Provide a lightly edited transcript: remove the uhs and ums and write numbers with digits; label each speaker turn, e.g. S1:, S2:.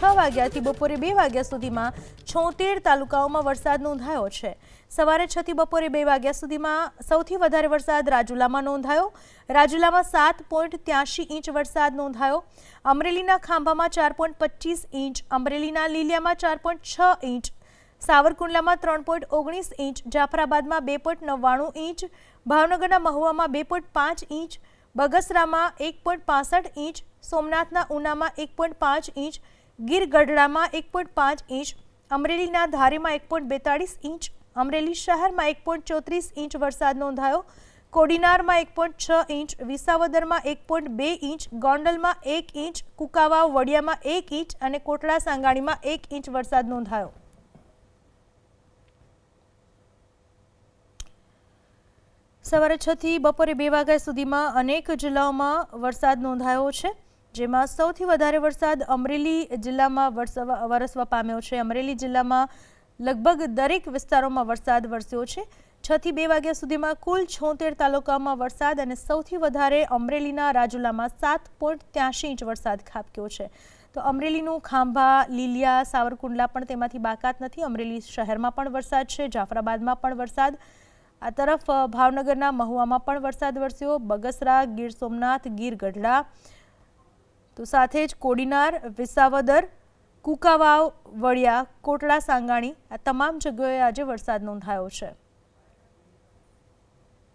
S1: 6 વાગ્યાથી બપોરે 2 વાગ્યા સુધીમાં 76 તાલુકાઓમાં વરસાદ નોંધાયો છે। સવારે 6 થી બપોરે 2 વાગ્યા સુધીમાં સૌથી વધારે વરસાદ રાજુલામાં નોંધાયો। રાજુલામાં 7.83 ઇંચ વરસાદ નોંધાયો। અમરેલીના ખાંભામાં 4.25 ઇંચ, અમરેલીના લીલિયામાં 4.6 ઇંચ, સાવરકુંડલામાં 3.19 ઇંચ, જાફરાબાદમાં 2.99 ઇંચ, ભાવનગરના મહુવામાં 2.5 ઇંચ, બગસરામાં 1.65 ઇંચ, સોમનાથના ઉનામાં 1.5 ઇંચ, ગીર ગઢડામાં 1.5 ઇંચ, અમરેલીના ધારીમાં 1.42 ઇંચ, અમરેલી શહેરમાં 1.34 ઇંચ વરસાદ નોંધાયો। કોડીનારમાં 1.6 ઇંચ, વિસાવદરમાં 1.2 ઇંચ, ગોંડલમાં 1 ઇંચ, કુકાવાવ વડિયામાં 1 ઇંચ અને કોટડા સાંગાણીમાં 1 ઇંચ વરસાદ નોંધાયો। સવારે 6 થી બપોરે 2 વાગ્યા સુધીમાં અનેક જિલ્લાઓમાં વરસાદ નોંધાયો છે, જેમાં સૌથી વધારે વરસાદ અમરેલી જિલ્લામાં વરસવા પામ્યો છે। અમરેલી જિલ્લામાં લગભગ દરેક વિસ્તારોમાં વરસાદ વરસ્યો છે। 6 થી 2 વાગ્યા સુધીમાં કુલ 76 તાલુકાઓમાં વરસાદ અને સૌથી વધારે અમરેલીના રાજુલામાં 7.83 ઇંચ વરસાદ ખાબક્યો છે। તો અમરેલીનું ખાંભા, લીલિયા, સાવરકુંડલા પણ તેમાંથી બાકાત નથી। અમરેલી શહેરમાં પણ વરસાદ છે, જાફરાબાદમાં પણ વરસાદ, આ તરફ ભાવનગરના મહુવામાં પણ વરસાદ વરસ્યો, બગસરા, ગીર સોમનાથ, ગીર ગઢડા, તો સાથે જ કોડીનાર, વિસાવદર, કુકાવાવ વડિયા, કોટડા સાંગાણી આ તમામ જગ્યાએ આજે વરસાદ નોંધાયો છે।